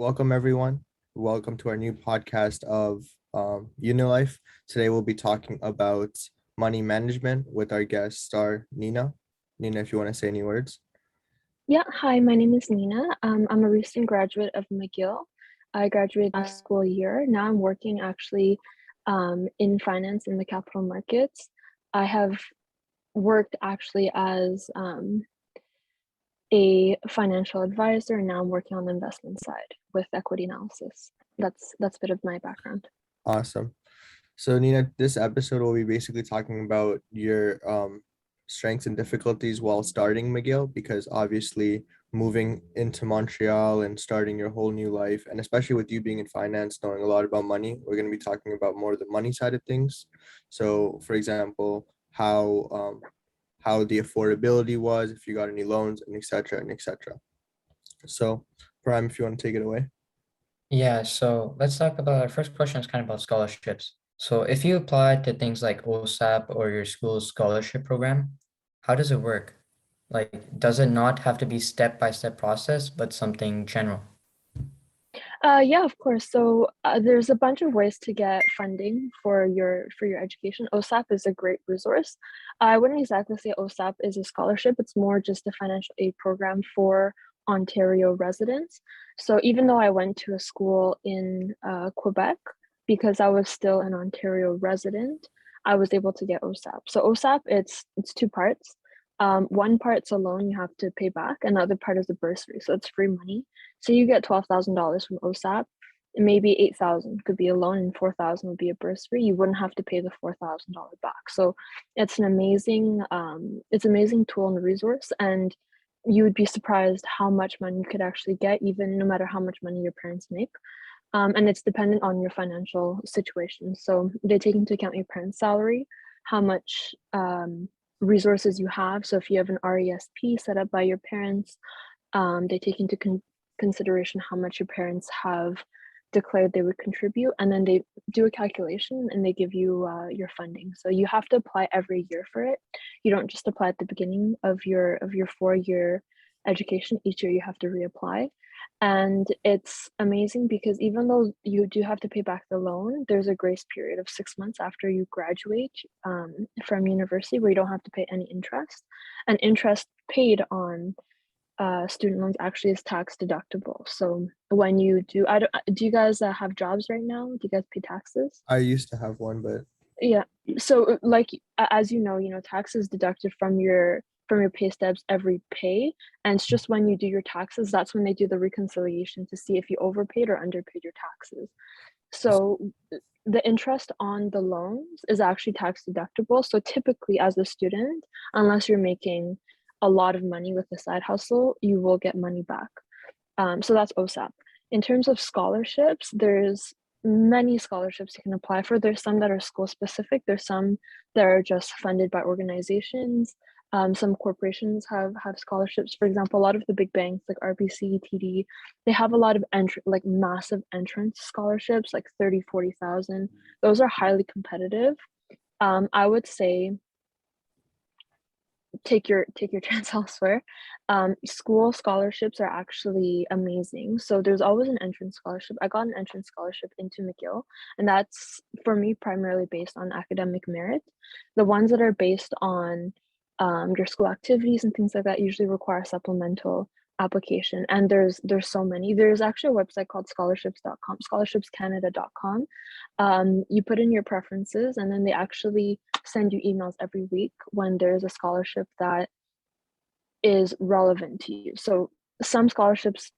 welcome everyone. Welcome to our new podcast of UniLife. Today we'll be talking about money management with our guest star Nina. Nina, if you want to say any words. Yeah, hi, my name is Nina. I'm a recent graduate of McGill. I graduated last school year. Now I'm working actually in finance in the capital markets. I have worked actually as a financial advisor, and now I'm working on the investment side with equity analysis. That's a bit of my background. Awesome. So Nina, this episode will be basically talking about your strengths and difficulties while starting McGill, because obviously moving into Montreal and starting your whole new life, and especially with you being in finance, knowing a lot about money, we're going to be talking about more the money side of things. So, for example, how the affordability was, if you got any loans, and etc. and etc. So, Prime, if you want to take it away. Yeah, so let's talk about our first question is kind of about scholarships. So if you apply to things like OSAP or your school's scholarship program, how does it work? Like, does it not have to be step-by-step process, but something general? Yeah, of course. So there's a bunch of ways to get funding for your education. OSAP is a great resource. I wouldn't exactly say OSAP is a scholarship. It's more just a financial aid program for Ontario residents. So even though I went to a school in Quebec, because I was still an Ontario resident, I was able to get OSAP. So OSAP, it's two parts. One part's a loan you have to pay back, and the other part is a bursary. So it's free money. So you get $12,000 from OSAP, and maybe 8,000 could be a loan and 4,000 would be a bursary. You wouldn't have to pay the $4,000 back. So it's an amazing tool and resource, and you would be surprised how much money you could actually get, even no matter how much money your parents make. And it's dependent on your financial situation. So they take into account your parents' salary, how much resources you have. So if you have an RESP set up by your parents, they take into consideration how much your parents have declared they would contribute, and then they do a calculation and they give you your funding. So you have to apply every year for it. You don't just apply at the beginning of your 4-year education. Each year you have to reapply. And it's amazing because even though you do have to pay back the loan, there's a grace period of 6 months after you graduate from university where you don't have to pay any interest. And interest paid on student loans actually is tax deductible. So when you do, do you guys have jobs right now? Do you guys pay taxes? I used to have one, but Yeah. So like as you know, tax is deducted from your pay stubs every pay, and it's just when you do your taxes, that's when they do the reconciliation to see if you overpaid or underpaid your taxes. So the interest on the loans is actually tax deductible. So typically as a student, unless you're making a lot of money with a side hustle, you will get money back. So that's OSAP. In terms of scholarships, there's many scholarships you can apply for. There's some that are school specific. There's some that are just funded by organizations. Some corporations have scholarships. For example, a lot of the big banks like RBC, TD, they have a lot of like massive entrance scholarships, like 30, 40,000. Those are highly competitive. I would say take your chance elsewhere. School scholarships are actually amazing. So there's always an entrance scholarship. I got an entrance scholarship into McGill, and that's for me primarily based on academic merit. The ones that are based on your school activities and things like that usually require supplemental application, and there's so many. There's actually a website called scholarships.com, scholarshipscanada.com. You put in your preferences, and then they actually send you emails every week when there's a scholarship that is relevant to you. So some scholarships,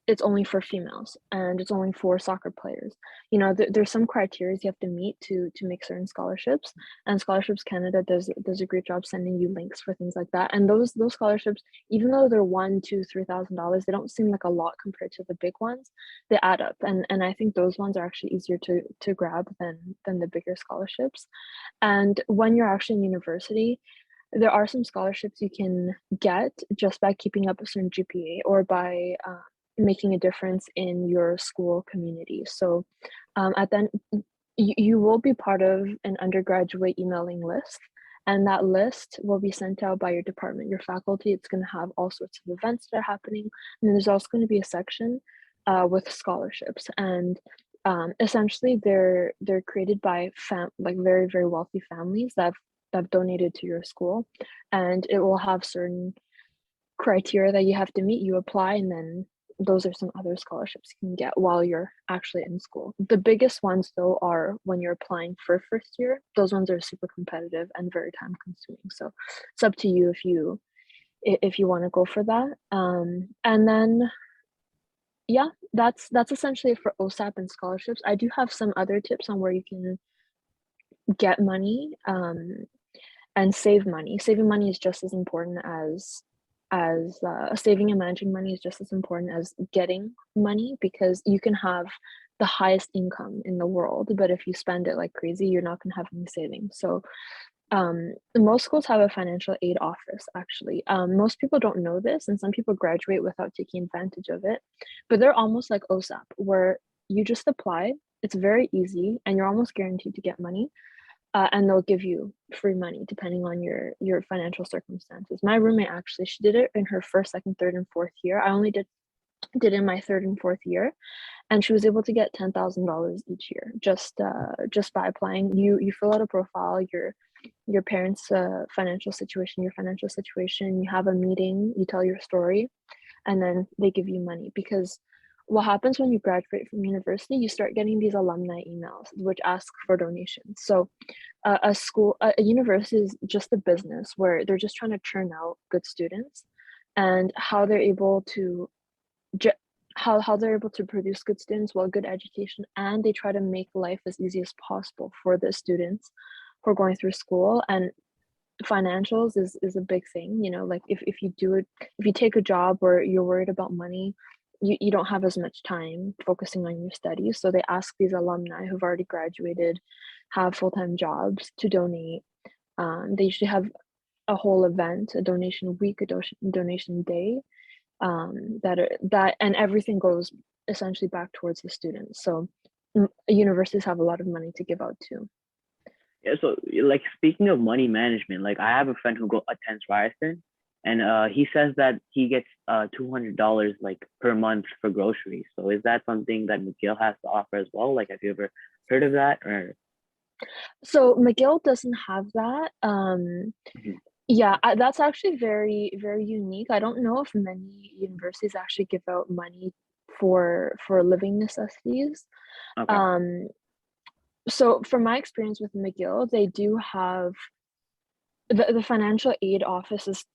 it's only for females and it's only for soccer players. There's some criteria you have to meet to make certain scholarships, and Scholarships Canada does a great job sending you links for things like that. And those scholarships, even though they're $1, $2, $3,000, they don't seem like a lot compared to the big ones. They add up, and I think those ones are actually easier to grab than the bigger scholarships. And when you're actually in university, there are some scholarships you can get just by keeping up a certain GPA or by making a difference in your school community. So at then you will be part of an undergraduate emailing list, and that list will be sent out by your department, your faculty. It's going to have all sorts of events that are happening, and then there's also going to be a section with scholarships, and essentially they're created by like very very wealthy families that have donated to your school, and it will have certain criteria that you have to meet. You apply, and then those are some other scholarships you can get while you're actually in school. The biggest ones though are when you're applying for first year. Those ones are super competitive and very time consuming. So it's up to you if you want to go for that. And then yeah, that's essentially it for OSAP and scholarships. I do have some other tips on where you can get money and save money. Saving money is just as important as saving and managing money is just as important as getting money, because you can have the highest income in the world, but if you spend it like crazy, you're not going to have any savings. So most schools have a financial aid office, actually. Most people don't know this, and some people graduate without taking advantage of it, but they're almost like OSAP, where you just apply. It's very easy, and you're almost guaranteed to get money, and they'll give you free money depending on your financial circumstances. My roommate, actually, she did it in her first, second, third, and fourth year. I only did in my third and fourth year, and she was able to get $10,000 each year just by applying. You fill out a profile, your parents' financial situation, your financial situation. You have a meeting, you tell your story, and then they give you money. Because what happens when you graduate from university, you start getting these alumni emails which ask for donations. So a university is just a business where they're just trying to churn out good students, and how they're able to how they're able to produce good students, well, good education, and they try to make life as easy as possible for the students who are going through school. And financials is a big thing, like if you do it, if you take a job where you're worried about money, you don't have as much time focusing on your studies. So they ask these alumni who've already graduated, have full-time jobs, to donate. They usually have a whole event, a donation week, a donation day, that and everything goes essentially back towards the students. So universities have a lot of money to give out too. Yeah, so like speaking of money management, like I have a friend who attends Ryerson, and he says that he gets $200 like per month for groceries. So is that something that McGill has to offer as well? Like, have you ever heard of that? Or So McGill doesn't have that. Mhm. Yeah, that's actually very very unique. I don't know if many universities actually give out money for living necessities. Okay, um so from my experience with McGill, they do have the financial aid office is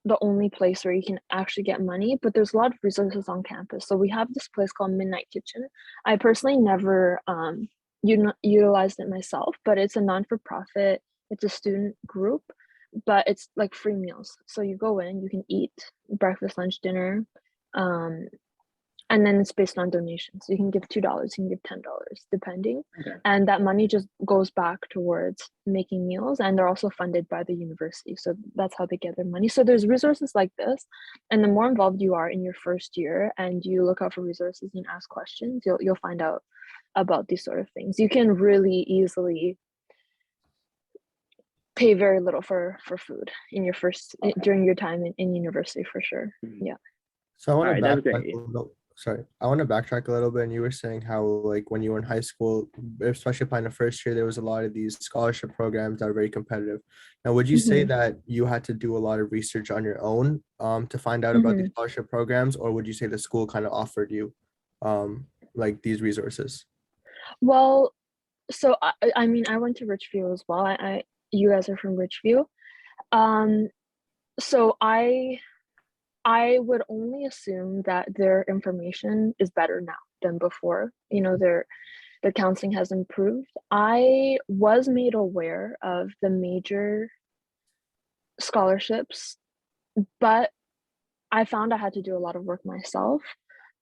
the only place where you can actually get money, but there's a lot of resources on campus. So we have this place called Midnight Kitchen. I personally never utilized it myself, but it's a non-for-profit, it's a student group, but it's like free meals. So you go in, you can eat breakfast, lunch, dinner, um, and then it's based on donations. So you can give $2, you can give $10, depending. okay. And that money just goes back towards making meals, and they're also funded by the university. So that's how they get their money. So there's resources like this, and the more involved you are in your first year and you look out for resources and ask questions, you'll find out about these sort of things. You can really easily pay very little for food in your first Okay. during your time in university, for sure. Mhm. Yeah. So I want All to right, that's backtrack great. a little. Sorry, I want to backtrack a little bit. And you were saying how, like, when you were in high school, especially applying the first year, there was a lot of these scholarship programs that are very competitive. Now, would you say Mhm. that you had to do a lot of research on your own to find out about these Mhm. scholarship programs, or would you say the school kind of offered you like these resources? Well, so I mean, I went to Richview as well. You guys are from Richview. Um, so I would only assume that their information is better now than before. Their counseling has improved. I was made aware of the major scholarships, but I found I had to do a lot of work myself.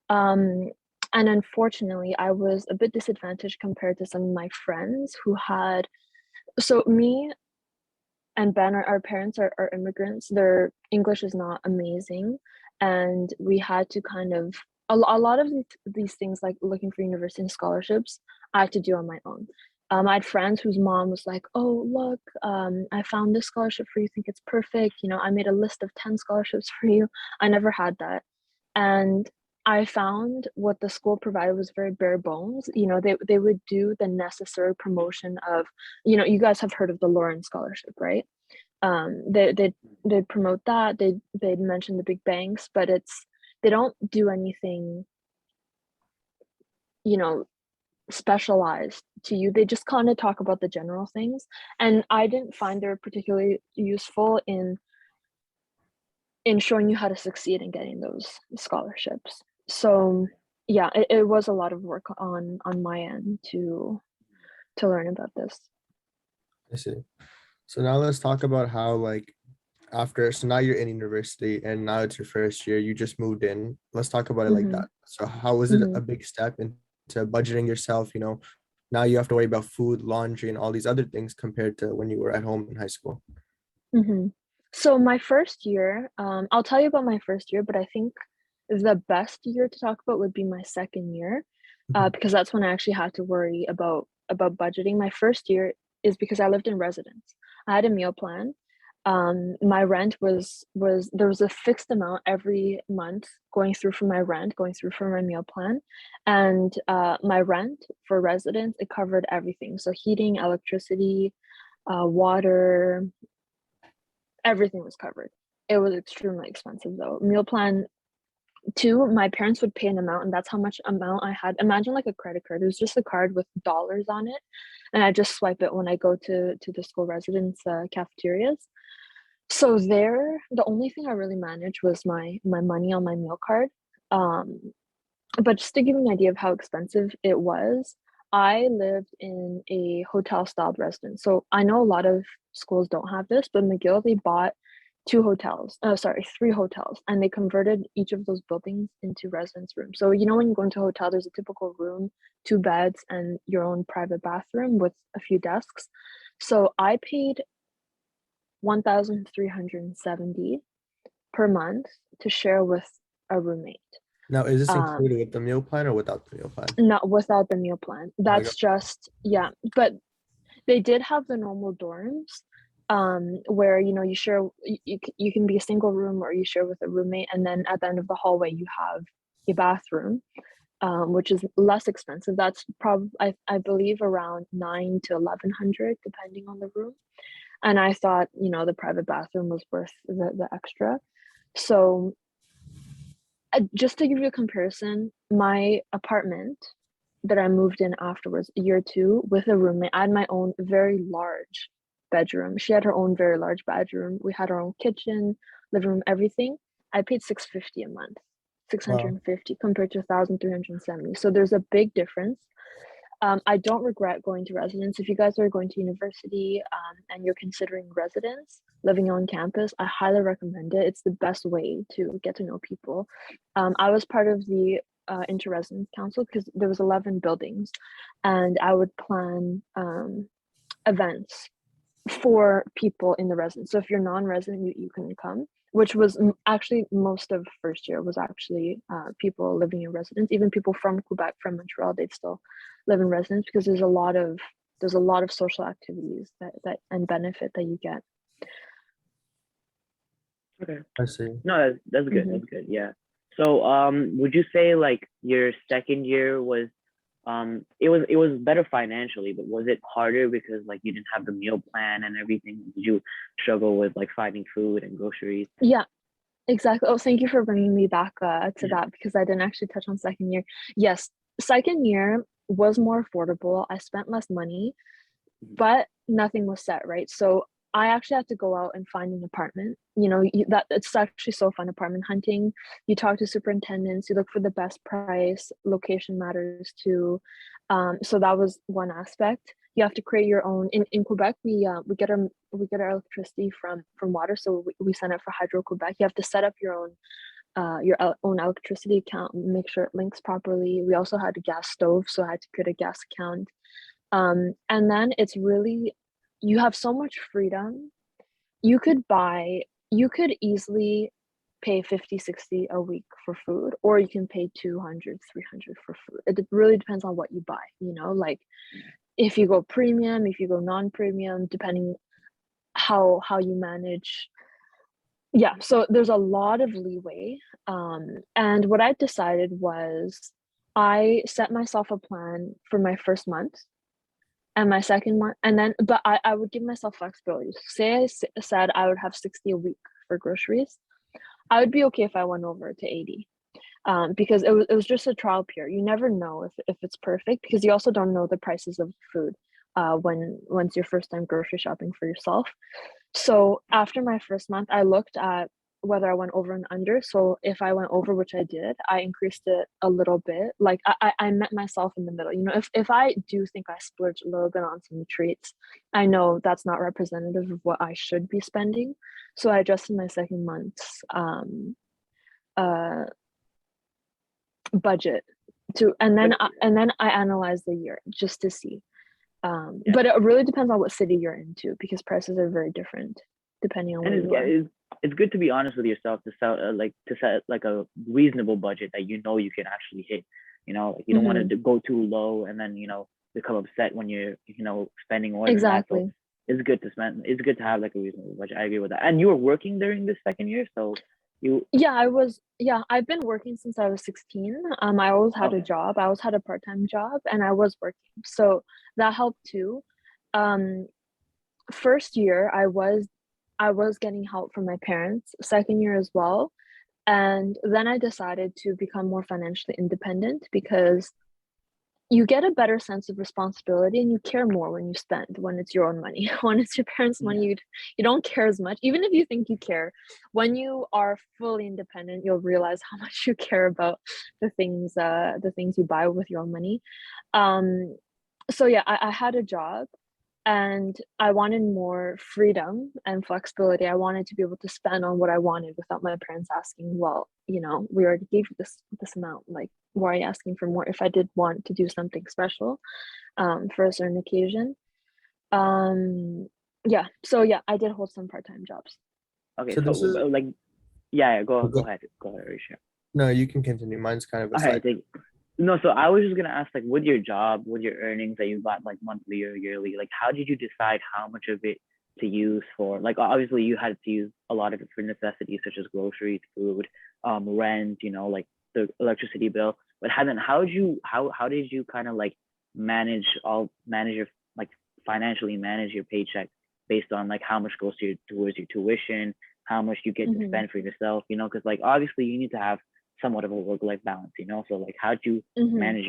Um, and unfortunately, I was a bit disadvantaged compared to some of my friends who had. So me and Ben, our parents are immigrants. Their English is not amazing, and we had to kind of a lot of these things, like looking for university and scholarships, I had to do on my own. I had friends whose mom was like, "Oh, look, I found this scholarship for you. Think it's perfect? I made a list of 10 scholarships for you." I never had that, and I found what the school provided was very bare bones. You know, they would do the necessary promotion of, you know, you guys have heard of the Lauren Scholarship, right? They'd promote that. They'd mention the big banks, but they don't do anything, you know, specialized to you. They just kind of talk about the general things, and I didn't find they were particularly useful in showing you how to succeed in getting those scholarships. So yeah, it was a lot of work on my end to learn about this. I see. So now let's talk about how like after, so now you're in university and now it's your first year, you just moved in. Let's talk about it like Mhm, that. So how was it a mhm. big step into budgeting yourself, you know? Now you have to worry about food, laundry, and all these other things compared to when you were at home in high school. Mhm. So my first year, I'll tell you about my first year, but I think the best year to talk about would be my second year, Mhm. because that's when I actually had to worry about budgeting. My first year is because I lived in residence. I had a meal plan. My rent was there was a fixed amount every month going through for my rent, going through for my meal plan, and my rent for residence, it covered everything. So heating, electricity, water, everything was covered. It was extremely expensive though. Meal plan two, my parents would pay an amount, and that's how much amount I had. Imagine like a credit card. It was just a card with dollars on it, and I just swipe it when I go to the school residence cafeterias. So there, the only thing I really managed was my money on my meal card. Um, but just to give you an idea of how expensive it was, I lived in a hotel styled residence. So I know a lot of schools don't have this, but McGill, they bought two hotels, oh, sorry, three hotels, and they converted each of those buildings into residence rooms. So, you know, when you go into a hotel, there's a typical room, two beds, and your own private bathroom with a few desks. So I paid 1,370 per month to share with a roommate. Now, is this Um, included with the meal plan or without the meal plan? Not without the meal plan. Oh my God. That's just, yeah, but they did have the normal dorms, where, you know, you share, you can be a single room or you share with a roommate, and then at the end of the hallway you have a bathroom, which is less expensive. That's probably, I believe, around 9 to 1,100 depending on the room. And I thought, you know, the private bathroom was worth the extra. So just to give you a comparison, my apartment that I moved in afterwards, year two, with a roommate, I had my own very large bedroom. She had her own very large bedroom. We had our own kitchen, living room, everything. I paid 650 a month, Wow. 650 compared to 1,370. So there's a big difference. I don't regret going to residence. If you guys are going to university, and you're considering residence, living on campus, I highly recommend it. It's the best way to get to know people. I was part of the inter-residence council because there was 11 buildings, and I would plan events for people in the residence. So if you're non-resident, you can come, which was actually most of first year was actually people living in residence. Even people from Quebec, from Montreal, they'd still live in residence because there's a lot of social activities that and benefit that you get. Okay. I see. No, that's good. Mhm. That's good. Yeah. So, would you say like your second year was, it was better financially, but was it harder because like you didn't have the meal plan and everything? Did you struggle with like finding food and groceries? Yeah, exactly. Oh, thank you for bringing me back to Yeah. that because I didn't actually touch on second year. Yes, second year was more affordable. I spent less money, Mhm. but nothing was set, right? So I actually had to go out and find an apartment. You know, that it's actually so fun, apartment hunting. You talk to superintendents, you look for the best price, location matters too. So that was one aspect. You have to create your own. In Quebec, we get our electricity from water, so we sign up for Hydro Quebec. You have to set up your own electricity account, make sure it links properly. We also had a gas stove, so I had to create a gas account. And then it's really, you have so much freedom. You could easily pay 50, 60 a week for food, or you can pay 200, 300 for food. It really depends on what you buy, you know, like if you go premium, if you go non-premium, depending how you manage. Yeah, so there's a lot of leeway. And what I decided was I set myself a plan for my first month and my second month, and then, but I would give myself flexibility. Say I said I would have 60 a week for groceries. I would be okay if I went over to 80. Because it was just a trial period. You never know if it's perfect, because you also don't know the prices of food once your first time grocery shopping for yourself. So after my first month, I looked at whether I went over and under. So if I went over, which I did, I increased it a little bit. Like I met myself in the middle. You know, if I do think I splurge a little bit on some treats, I know that's not representative of what I should be spending. So I adjusted my second month's uh budget to, and then I analyze the year just to see. Yeah. But it really depends on what city you're into, because prices are very different depending on And where you are. it's good to be honest with yourself to set like a reasonable budget that you know you can actually hit. You know, like you don't want to go too low and then become upset when you're spending more than that. So Exactly. it's good to spend. It's good to have like a reasonable budget. I agree with that. And you were working during this second year, so you Yeah, I've been working since I was 16. I always had a okay. job. I always had a part-time job, and I was working. So that helped too. Um, First year I was getting help from my parents. Second year as well. And then I decided to become more financially independent, because you get a better sense of responsibility and you care more when you spend, when it's your own money. When it's your parents' money, Yeah. you don't care as much, even if you think you care. When you are fully independent, you'll realize how much you care about the things you buy with your own money. um so yeah, I had a job, and I wanted more freedom and flexibility. I wanted to be able to spend on what I wanted without my parents asking, well, we already gave you this amount. Like, why are you asking for more? If I did want to do something special, for a certain occasion. Um, yeah. So yeah, I did hold some part-time jobs. Okay. So So this is like yeah. Go okay. ahead. Go ahead, Risha. No, you can continue. Mine's kind of a All right. side. Thank you. No, so I was just gonna ask, like, with your job, with your earnings that you got like monthly or yearly, like, how did you decide how much of it to use for? Like, obviously, you had to use a lot of it for necessities such as groceries, food, rent, like the electricity bill. But how did you kind of like manage your like financially manage your paycheck based on like how much goes towards your tuition, how much you get to Mm-hmm. spend for yourself, because like obviously you need to have somewhat of a work-life balance, so like how do you Mm-hmm. manage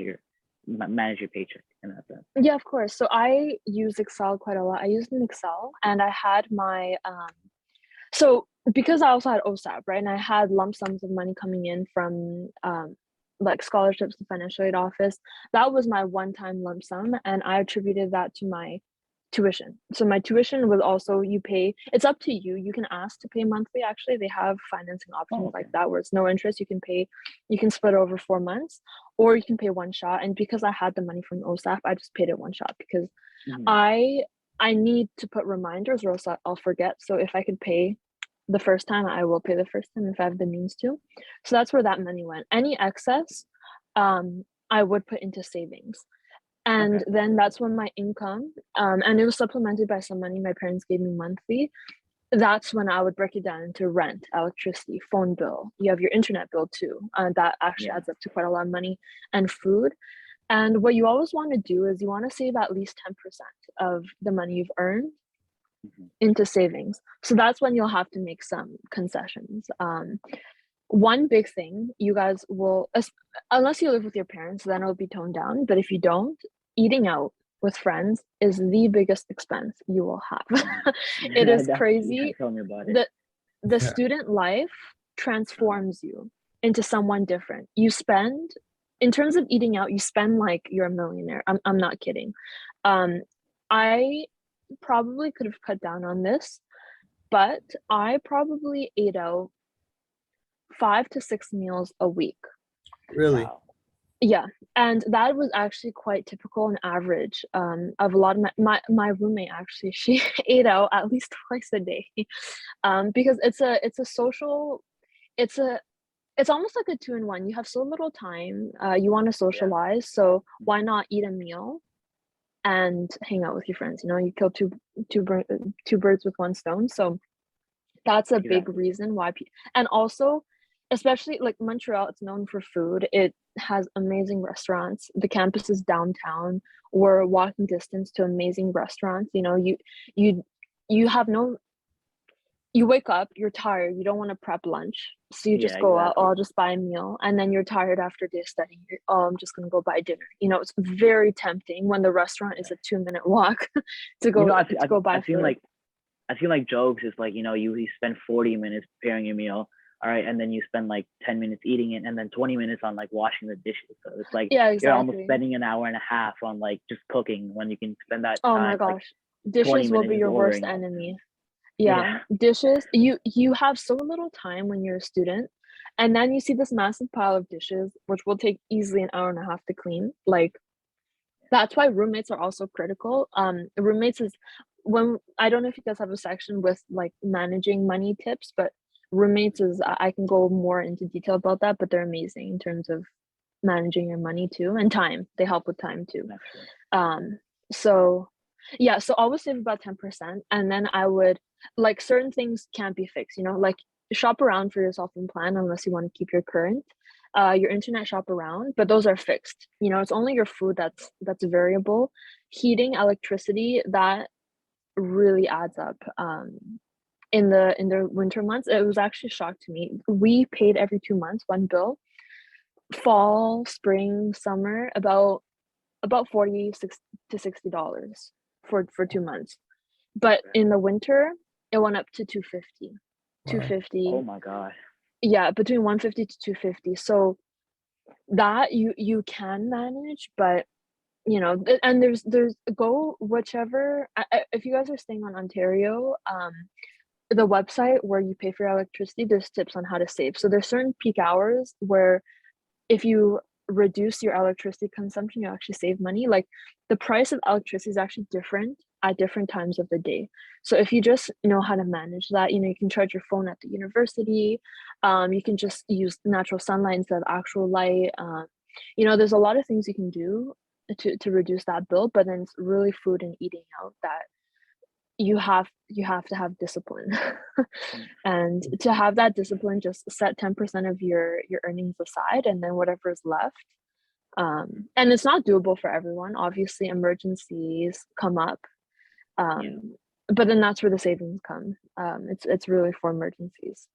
your paycheck in that sense? Yeah, of course. So I use Excel quite a lot. I used an Excel, and I had my so because I also had OSAP, right? And I had lump sums of money coming in from like scholarships, the financial aid office. That was my one-time lump sum, and I attributed that to my tuition. So my tuition was also, you pay, it's up to you. You can ask to pay monthly. Actually, they have financing Oh, options like okay. that where it's no interest. You can split over 4 months, or you can pay one shot. And because I had the money from OSAP, I just paid it one shot, because Mm-hmm. I need to put reminders, or else I'll forget. So if I could pay the first time, I will pay the first time if I have the means to. So that's where that money went. Any excess, I would put into savings. And Okay. then that's when my income, and it was supplemented by some money my parents gave me monthly. That's when I would break it down into rent, electricity, phone bill. You have your internet bill too. That actually Yeah. adds up to quite a lot of money, and food. And what you always want to do is you want to save at least 10% of the money you've earned Mm-hmm. into savings. So that's when you'll have to make some concessions. One big thing you guys will, unless you live with your parents, then it'll be toned down. But if you don't, eating out with friends is the biggest expense you will have. It is Yeah, crazy. tell me about it. The Yeah. student life transforms you into someone different. You spend, in terms of eating out, you spend like you're a millionaire. I'm not kidding. I probably could have cut down on this, but I probably ate out 5 to 6 meals a week. Really? Wow. Yeah, and that was actually quite typical and average, of a lot of my roommate. Actually, she ate out at least twice a day, because it's a social, it's a it's almost like a two-in-one. You have so little time, you want to Yeah. socialize, so why Mm-hmm. not eat a meal and hang out with your friends? You kill two birds with one stone. So that's a big Exactly. reason why and also especially like Montreal, it's known for food. It has amazing restaurants. The campus is downtown. We're walking distance to amazing restaurants. You know, you you have no you wake up, you're tired, you don't want to prep lunch. So you just Yeah, go out, oh, exactly. I'll just buy a meal. And then you're tired after a day of studying. Oh, I'm just gonna go buy dinner. You know, it's very tempting when the restaurant is a 2-minute walk to You know, go buy food. I've seen like jokes. It's like, you spend 40 minutes preparing your meal, all right, and then you spend like 10 minutes eating it, and then 20 minutes on like washing the dishes. So it's like Yeah, you're almost exactly. spending an hour and a half on like just cooking when you can spend that Oh my time like gosh. 20 Dishes will minutes be just your worst ordering. enemy. Yeah, Yeah, dishes, you have so little time when you're a student, and then you see this massive pile of dishes, which will take easily an hour and a half to clean. Like, that's why roommates are also critical. Roommates is when I don't know if you guys have a section with like managing money tips, but roommates is I can go more into detail about that, but they're amazing in terms of managing your money too and time. They help with time too. that's true. Um, so yeah, so always save about 10%. And then I would like certain things can't be fixed, you know, like shop around for yourself and plan unless you want to keep your current. Your internet shop around, but those are fixed. You know, it's only your food that's variable. Heating, electricity, that really adds up. In the winter months, it was actually a shock to me. We paid every 2 months one bill. Fall, spring, summer, about 46 to $60 for 2 months. But in the winter, it went up to 250. Wow. 250. Oh my god. Yeah, between 150 to 250. So that you can manage, but you know, and there's go whichever if you guys are staying on Ontario, the website where you pay for your electricity, there's tips on how to save. So there's certain peak hours where if you reduce your electricity consumption, you actually save money. Like the price of electricity is actually different at different times of the day. So if you just know how to manage that, you know, you can charge your phone at the university. You can just use natural sunlight instead of actual light. You know, there's a lot of things you can do to reduce that bill, but then it's really food and eating out that you have to have discipline. Mm. And to have that discipline, just set 10% of your earnings aside, and then whatever is left. And it's not doable for everyone. Obviously, emergencies come up. Yeah, But then that's where the savings come. It's really for emergencies.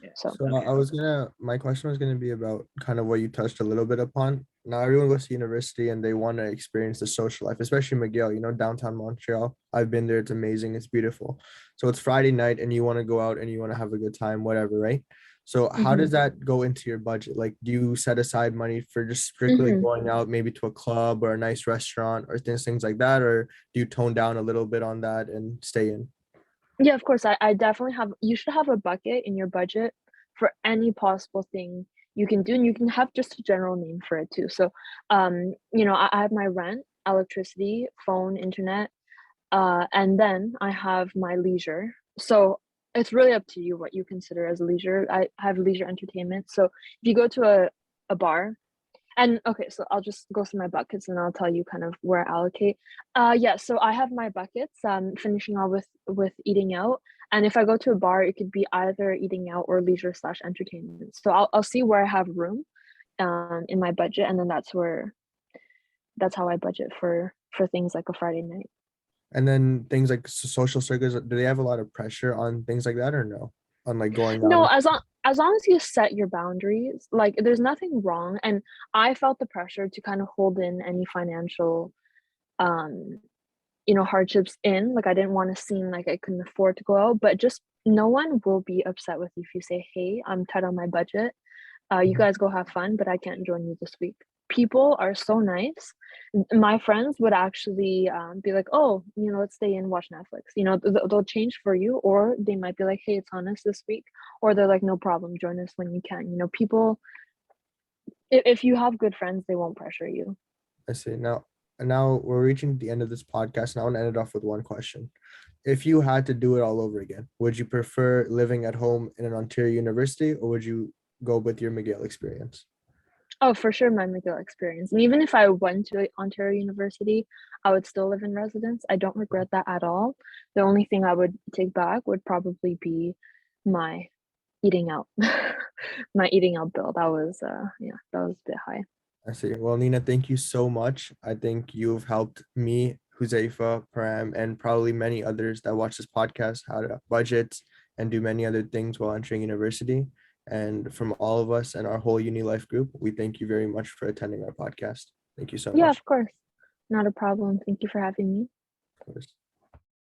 yeah, So So okay. my question was gonna be about kind of what you touched a little bit upon. Now everyone goes to university and they want to experience the social life, especially McGill, downtown Montreal. I've been there, it's amazing, it's beautiful. So it's Friday night and you want to go out and you want to have a good time, whatever, right? So how mhm, does that go into your budget? Like, do you set aside money for just strictly mhm. going out, maybe to a club or a nice restaurant or things like that, or do you tone down a little bit on that and stay in? Yeah, of course. I definitely have. You should have a bucket in your budget for any possible thing you can do, and you can have just a general name for it too. So, I have my rent, electricity, phone, internet, and then I have my leisure. So it's really up to you what you consider as leisure. I have leisure entertainment. So if you go to a bar, and okay, so I'll just go through my buckets and I'll tell you kind of where I allocate. Yeah, so I have my buckets, finishing all with eating out. And if I go to a bar, it could be either eating out or leisure slash entertainment. So I'll see where I have room in my budget, and then that's how I budget for things like a Friday night. And then things like social circles, do they have a lot of pressure on things like that or no? On like going out No, and as long as you set your boundaries, like there's nothing wrong. And I felt the pressure to kind of hold in any financial um hardships in. Like I didn't want to seem like I couldn't afford to go out, but just no one will be upset with you if you say, "Hey, I'm tight on my budget. You Mhm. guys go have fun, but I can't join you this week." People are so nice. My friends would actually be like, "Oh, let's stay and watch Netflix." They'll change for you, or they might be like, "Hey, it's on us this week," or they're like, "No problem, join us when you can." People, if you have good friends, they won't pressure you. I see. Now we're reaching the end of this podcast, and I want to end it off with one question. If you had to do it all over again, would you prefer living at home in an Ontario university, or would you go with your McGill experience? Oh, for sure, my McGill experience. And even if I went to Ontario University, I would still live in residence. I don't regret that at all. The only thing I would take back would probably be my eating out. My eating out bill. That was yeah, that was a bit high. I see. Well, Nina, thank you so much. I think you've helped me, Huzaifa, Param, and probably many others that watch this podcast how to budget and do many other things while entering university. And from all of us and our whole UniLife group, we thank you very much for attending our podcast. Thank you so Yeah, much. of course. Not a problem. Thank you for having me. Of course.